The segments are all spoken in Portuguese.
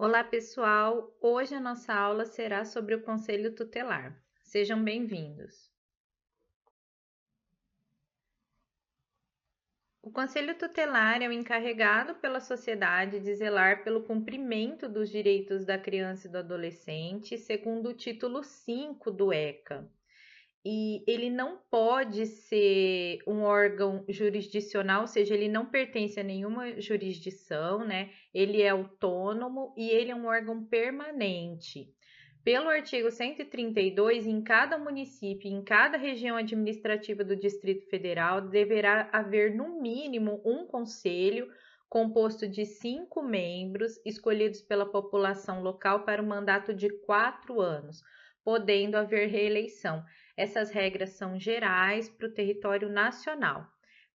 Olá, pessoal! Hoje a nossa aula será sobre o Conselho Tutelar. Sejam bem-vindos. O Conselho Tutelar é o encarregado pela sociedade de zelar pelo cumprimento dos direitos da criança e do adolescente, segundo o título 5 do ECA. E ele não pode ser um órgão jurisdicional, ou seja, ele não pertence a nenhuma jurisdição, né? Ele é autônomo e ele é um órgão permanente. Pelo artigo 132, em cada município, em cada região administrativa do Distrito Federal, deverá haver no mínimo um conselho composto de 5 membros, escolhidos pela população local para um mandato de 4 anos, podendo haver reeleição. Essas regras são gerais para o território nacional.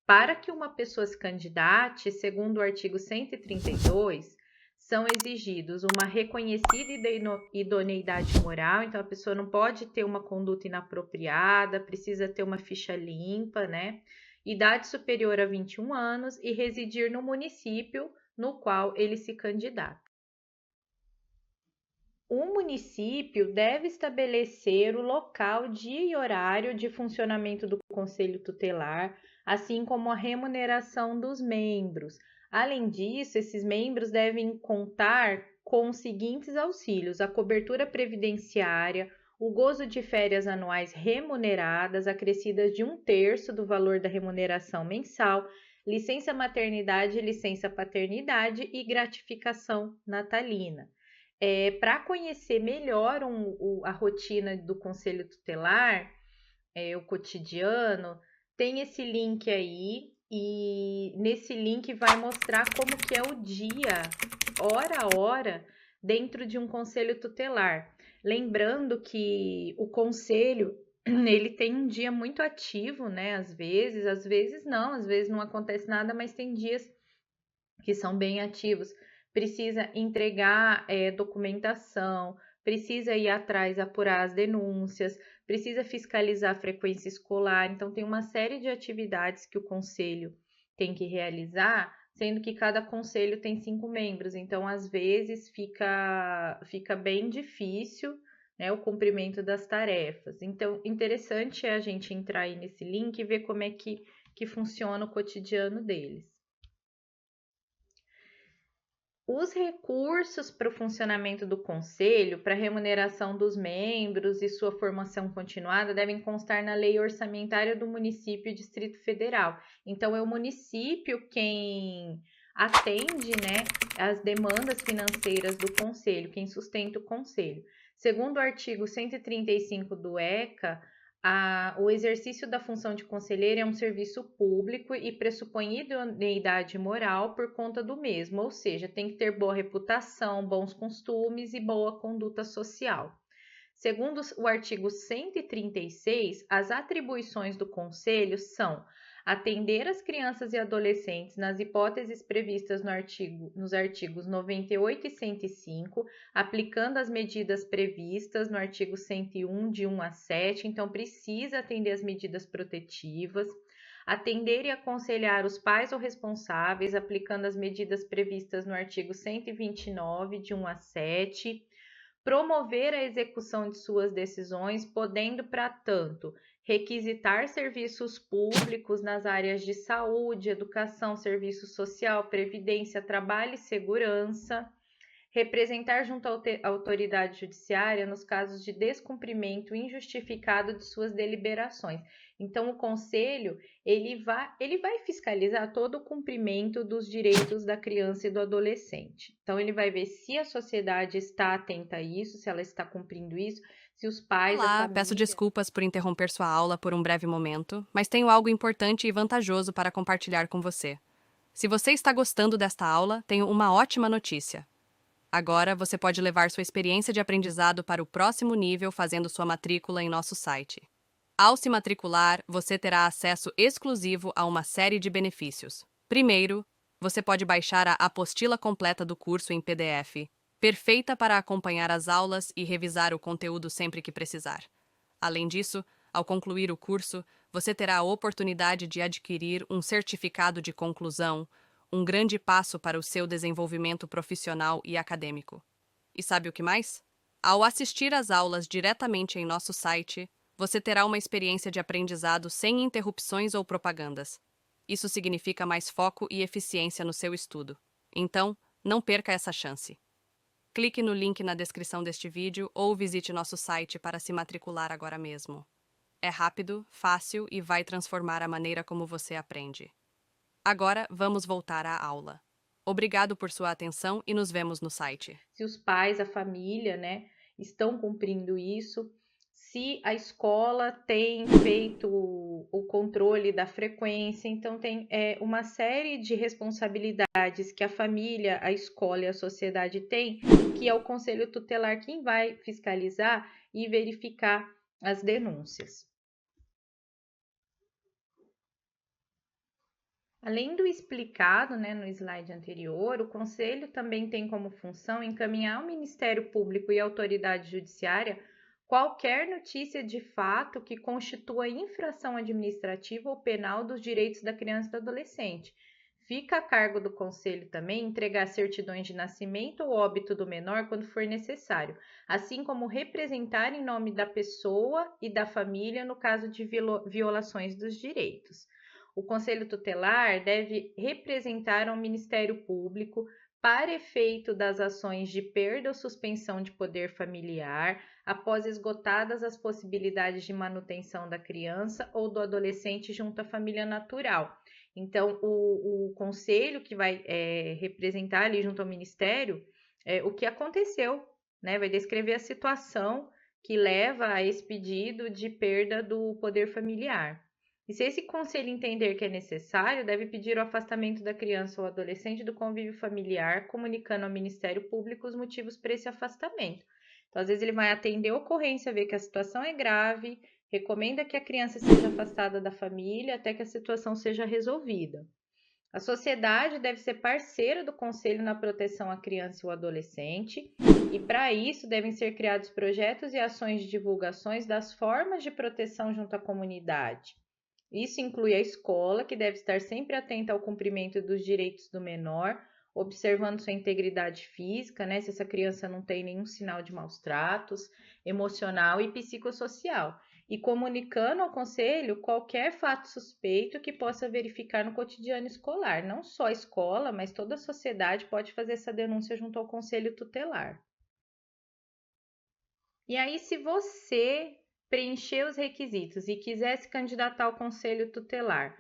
Para que uma pessoa se candidate, segundo o artigo 132, são exigidos uma reconhecida idoneidade moral, então a pessoa não pode ter uma conduta inapropriada, precisa ter uma ficha limpa, né? Idade superior a 21 anos e residir no município no qual ele se candidata. O município deve estabelecer o local, dia e horário de funcionamento do conselho tutelar, assim como a remuneração dos membros. Além disso, esses membros devem contar com os seguintes auxílios: a cobertura previdenciária, o gozo de férias anuais remuneradas, acrescidas de 1/3 do valor da remuneração mensal, licença maternidade e licença paternidade e gratificação natalina. Para conhecer melhor a rotina do Conselho Tutelar, o cotidiano, tem esse link aí e nesse link vai mostrar como que é o dia, hora a hora, dentro de um Conselho Tutelar. Lembrando que o Conselho, ele tem um dia muito ativo, né? Às vezes não, às vezes não acontece nada, mas tem dias que são bem ativos. Precisa entregar documentação, precisa ir atrás, apurar as denúncias, precisa fiscalizar a frequência escolar. Então, tem uma série de atividades que o conselho tem que realizar, sendo que cada conselho tem 5 membros. Então, às vezes, fica bem difícil, né, o cumprimento das tarefas. Então, interessante é a gente entrar aí nesse link e ver como é que funciona o cotidiano deles. Os recursos para o funcionamento do conselho, para a remuneração dos membros e sua formação continuada devem constar na lei orçamentária do município e Distrito Federal. Então, é o município quem atende, né, as demandas financeiras do conselho, quem sustenta o conselho. Segundo o artigo 135 do ECA, o exercício da função de conselheiro é um serviço público e pressupõe idoneidade moral por conta do mesmo, ou seja, tem que ter boa reputação, bons costumes e boa conduta social. Segundo o artigo 136, as atribuições do Conselho são atender as crianças e adolescentes nas hipóteses previstas nos artigos 98 e 105, aplicando as medidas previstas no artigo 101, de 1 a 7, então precisa atender as medidas protetivas. Atender e aconselhar os pais ou responsáveis, aplicando as medidas previstas no artigo 129, de 1 a 7, promover a execução de suas decisões, podendo, para tanto, requisitar serviços públicos nas áreas de saúde, educação, serviço social, previdência, trabalho e segurança, representar junto à autoridade judiciária nos casos de descumprimento injustificado de suas deliberações. Então, o conselho ele vai fiscalizar todo o cumprimento dos direitos da criança e do adolescente. Então, ele vai ver se a sociedade está atenta a isso, se ela está cumprindo isso, se os pais, a Olá, peço família. desculpas por interromper sua aula por um breve momento, mas tenho algo importante e vantajoso para compartilhar com você. Se você está gostando desta aula, tenho uma ótima notícia. Agora você pode levar sua experiência de aprendizado para o próximo nível fazendo sua matrícula em nosso site. Ao se matricular, você terá acesso exclusivo a uma série de benefícios. Primeiro, você pode baixar a apostila completa do curso em PDF, perfeita para acompanhar as aulas e revisar o conteúdo sempre que precisar. Além disso, ao concluir o curso, você terá a oportunidade de adquirir um certificado de conclusão, um grande passo para o seu desenvolvimento profissional e acadêmico. E sabe o que mais? Ao assistir às aulas diretamente em nosso site, você terá uma experiência de aprendizado sem interrupções ou propagandas. Isso significa mais foco e eficiência no seu estudo. Então, não perca essa chance. Clique no link na descrição deste vídeo ou visite nosso site para se matricular agora mesmo. É rápido, fácil e vai transformar a maneira como você aprende. Agora, vamos voltar à aula. Obrigado por sua atenção e nos vemos no site. Se os pais, a família, né, estão cumprindo isso, se a escola tem feito o controle da frequência, então tem uma série de responsabilidades que a família, a escola e a sociedade têm, que é o Conselho Tutelar quem vai fiscalizar e verificar as denúncias. Além do explicado, né, no slide anterior, o Conselho também tem como função encaminhar ao Ministério Público e à autoridade judiciária qualquer notícia de fato que constitua infração administrativa ou penal dos direitos da criança e do adolescente. Fica a cargo do Conselho também entregar certidões de nascimento ou óbito do menor quando for necessário, assim como representar em nome da pessoa e da família no caso de violações dos direitos. O Conselho Tutelar deve representar ao Ministério Público para efeito das ações de perda ou suspensão de poder familiar, após esgotadas as possibilidades de manutenção da criança ou do adolescente junto à família natural. Então, o conselho que vai representar ali junto ao Ministério o que aconteceu, né? Vai descrever a situação que leva a esse pedido de perda do poder familiar. E se esse conselho entender que é necessário, deve pedir o afastamento da criança ou adolescente do convívio familiar, comunicando ao Ministério Público os motivos para esse afastamento. Então, às vezes, ele vai atender a ocorrência, ver que a situação é grave, recomenda que a criança seja afastada da família até que a situação seja resolvida. A sociedade deve ser parceira do conselho na proteção à criança e ao adolescente, e para isso devem ser criados projetos e ações de divulgações das formas de proteção junto à comunidade. Isso inclui a escola, que deve estar sempre atenta ao cumprimento dos direitos do menor, observando sua integridade física, né, se essa criança não tem nenhum sinal de maus tratos, emocional e psicossocial, e comunicando ao conselho qualquer fato suspeito que possa verificar no cotidiano escolar. Não só a escola, mas toda a sociedade pode fazer essa denúncia junto ao conselho tutelar. E aí, se você preencher os requisitos e quiser se candidatar ao Conselho Tutelar,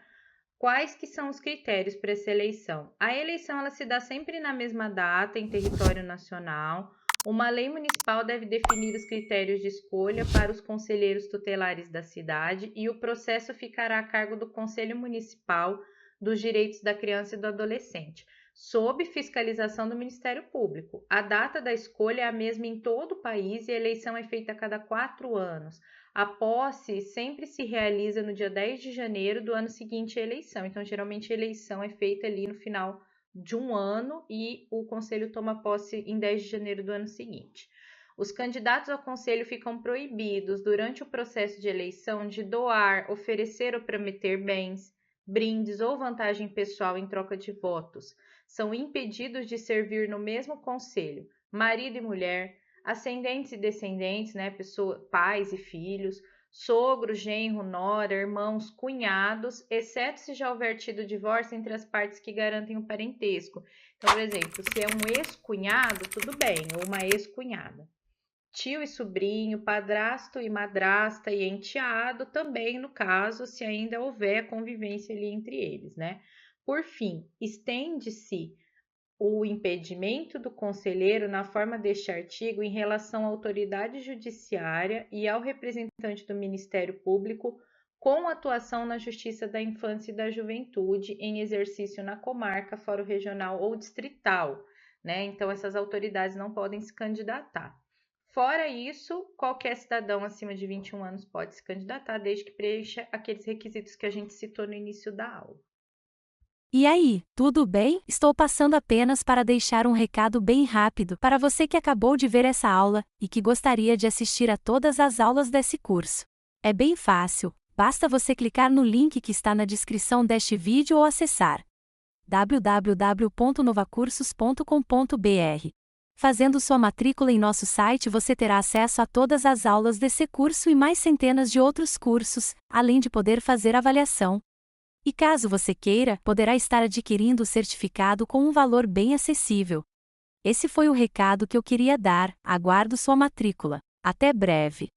quais que são os critérios para essa eleição? A eleição ela se dá sempre na mesma data em território nacional. Uma lei municipal deve definir os critérios de escolha para os conselheiros tutelares da cidade e o processo ficará a cargo do Conselho Municipal dos Direitos da Criança e do Adolescente, sob fiscalização do Ministério Público. A data da escolha é a mesma em todo o país e a eleição é feita a cada 4 anos. A posse sempre se realiza no dia 10 de janeiro do ano seguinte à eleição. Então, geralmente, a eleição é feita ali no final de um ano e o conselho toma posse em 10 de janeiro do ano seguinte. Os candidatos ao conselho ficam proibidos, durante o processo de eleição, de doar, oferecer ou prometer bens, brindes ou vantagem pessoal em troca de votos. São impedidos de servir no mesmo conselho marido e mulher, ascendentes e descendentes, né, pais e filhos, sogro, genro, nora, irmãos, cunhados, exceto se já houver tido divórcio entre as partes que garantem o parentesco. Então, por exemplo, se é um ex-cunhado, tudo bem, ou uma ex-cunhada. Tio e sobrinho, padrasto e madrasta e enteado também, no caso, se ainda houver convivência ali entre eles, né? Por fim, estende-se o impedimento do conselheiro na forma deste artigo em relação à autoridade judiciária e ao representante do Ministério Público com atuação na Justiça da Infância e da Juventude em exercício na comarca, fórum regional ou distrital, né? Então, essas autoridades não podem se candidatar. Fora isso, qualquer cidadão acima de 21 anos pode se candidatar, desde que preencha aqueles requisitos que a gente citou no início da aula. E aí, tudo bem? Estou passando apenas para deixar um recado bem rápido para você que acabou de ver essa aula e que gostaria de assistir a todas as aulas desse curso. É bem fácil, basta você clicar no link que está na descrição deste vídeo ou acessar www.novacursos.com.br. Fazendo sua matrícula em nosso site, você terá acesso a todas as aulas desse curso e mais centenas de outros cursos, além de poder fazer avaliação. E caso você queira, poderá estar adquirindo o certificado com um valor bem acessível. Esse foi o recado que eu queria dar. Aguardo sua matrícula. Até breve!